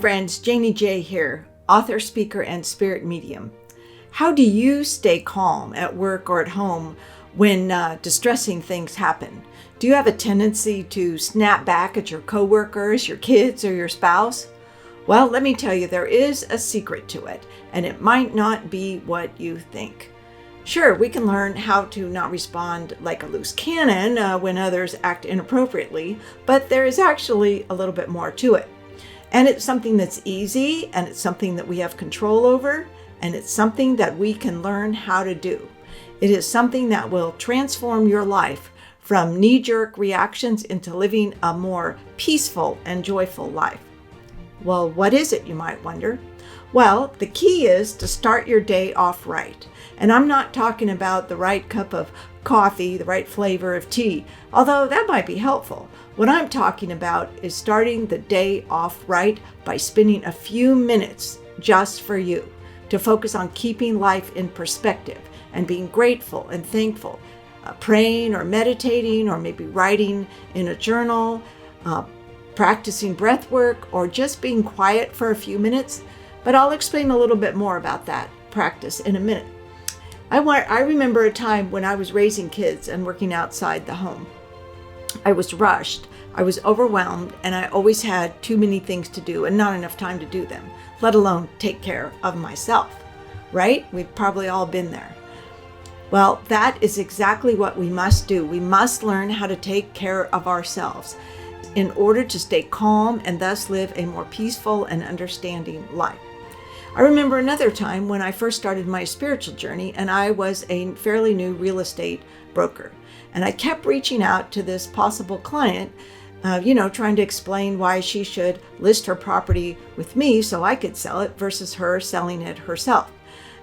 friends, Janie J here, author, speaker, and spirit medium. How do you stay calm at work or at home when distressing things happen? Do you have a tendency to snap back at your coworkers, your kids, or your spouse? Well, let me tell you, there is a secret to it, and it might not be what you think. Sure, we can learn how to not respond like a loose cannon when others act inappropriately, but there is actually a little bit more to it. And it's something that's easy, and it's something that we have control over, and it's something that we can learn how to do. It is something that will transform your life from knee-jerk reactions into living a more peaceful and joyful life. Well, what is it, you might wonder? Well, the key is to start your day off right. And I'm not talking about the right cup of coffee, the right flavor of tea, although that might be helpful. What I'm talking about is starting the day off right by spending a few minutes just for you to focus on keeping life in perspective and being grateful and thankful, praying or meditating or maybe writing in a journal, practicing breath work, or just being quiet for a few minutes. But I'll explain a little bit more about that practice in a minute. I remember a time when I was raising kids and working outside the home. I was rushed, I was overwhelmed, and I always had too many things to do and not enough time to do them, let alone take care of myself, right? We've probably all been there. Well, that is exactly what we must do. We must learn how to take care of ourselves in order to stay calm and thus live a more peaceful and understanding life. I remember another time when I first started my spiritual journey, and I was a fairly new real estate broker. And I kept reaching out to this possible client, trying to explain why she should list her property with me so I could sell it versus her selling it herself.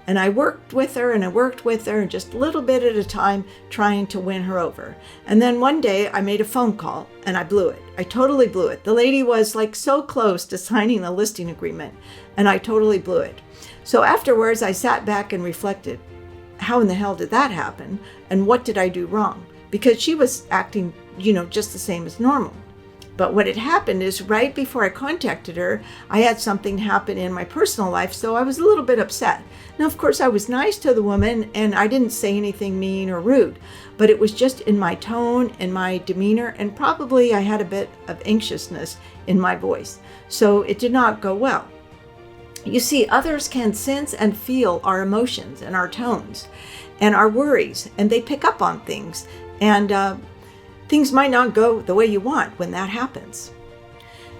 And I worked with her and just a little bit at a time trying to win her over. And then one day I made a phone call and I blew it. I totally blew it. The lady was like so close to signing a listing agreement and I totally blew it. So afterwards I sat back and reflected, how in the hell did that happen? And what did I do wrong? Because she was acting, just the same as normal. But what had happened is right before I contacted her, I had something happen in my personal life, so I was a little bit upset. Now, of course, I was nice to the woman, and I didn't say anything mean or rude, but it was just in my tone and my demeanor, and probably I had a bit of anxiousness in my voice, so it did not go well. You see, others can sense and feel our emotions and our tones and our worries, and they pick up on things, and things might not go the way you want when that happens.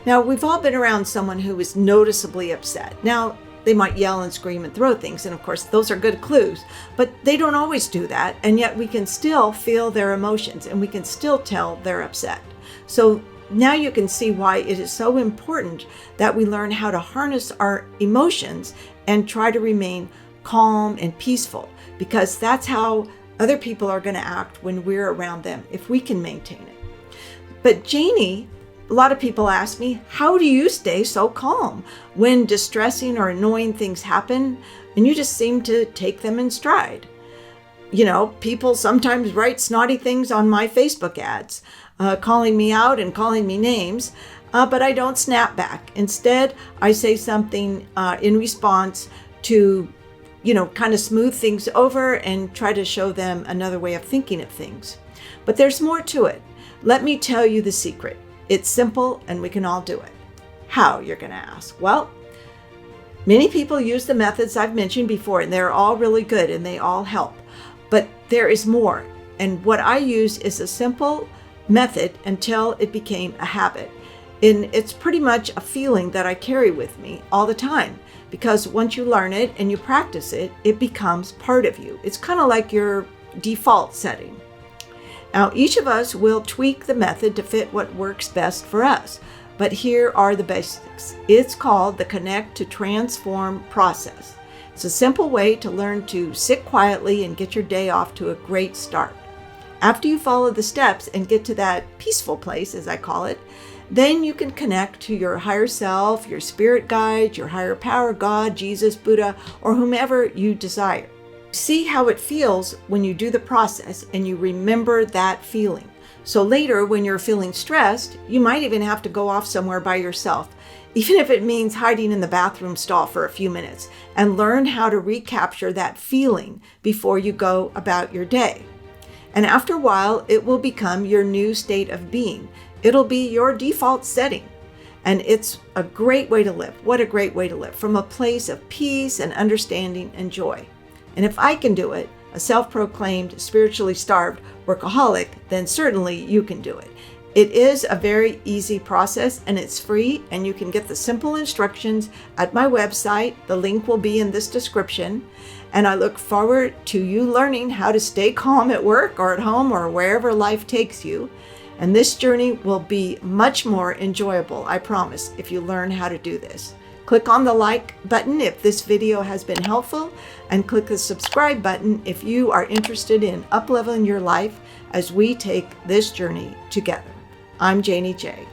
Now, we've all been around someone who is noticeably upset. Now, they might yell and scream and throw things, and of course, those are good clues, but they don't always do that, and yet we can still feel their emotions, and we can still tell they're upset. So now you can see why it is so important that we learn how to harness our emotions and try to remain calm and peaceful, because that's how other people are going to act when we're around them, if we can maintain it. But Janie, a lot of people ask me, how do you stay so calm when distressing or annoying things happen and you just seem to take them in stride? People sometimes write snotty things on my Facebook ads, calling me out and calling me names, but I don't snap back. Instead, I say something in response to kind of smooth things over and try to show them another way of thinking of things. But there's more to it. Let me tell you the secret. It's simple and we can all do it. How, you're going to ask? Well, many people use the methods I've mentioned before, and they're all really good and they all help. But there is more. And what I use is a simple method until it became a habit. And it's pretty much a feeling that I carry with me all the time. Because once you learn it and you practice it, it becomes part of you. It's kind of like your default setting. Now, each of us will tweak the method to fit what works best for us. But here are the basics. It's called the Connect to Transform process. It's a simple way to learn to sit quietly and get your day off to a great start. After you follow the steps and get to that peaceful place, as I call it, then you can connect to your higher self, your spirit guide, your higher power, God, Jesus, Buddha, or whomever you desire. See how it feels when you do the process and you remember that feeling. So later, when you're feeling stressed, you might even have to go off somewhere by yourself, even if it means hiding in the bathroom stall for a few minutes, and learn how to recapture that feeling before you go about your day. And after a while, it will become your new state of being. It'll be your default setting. And it's a great way to live. What a great way to live, from a place of peace and understanding and joy. And if I can do it, a self-proclaimed, spiritually starved workaholic, then certainly you can do it. It is a very easy process, and it's free, and you can get the simple instructions at my website. The link will be in this description. And I look forward to you learning how to stay calm at work or at home or wherever life takes you. And this journey will be much more enjoyable, I promise, if you learn how to do this. Click on the like button if this video has been helpful, and click the subscribe button if you are interested in up-leveling your life as we take this journey together. I'm Janie J.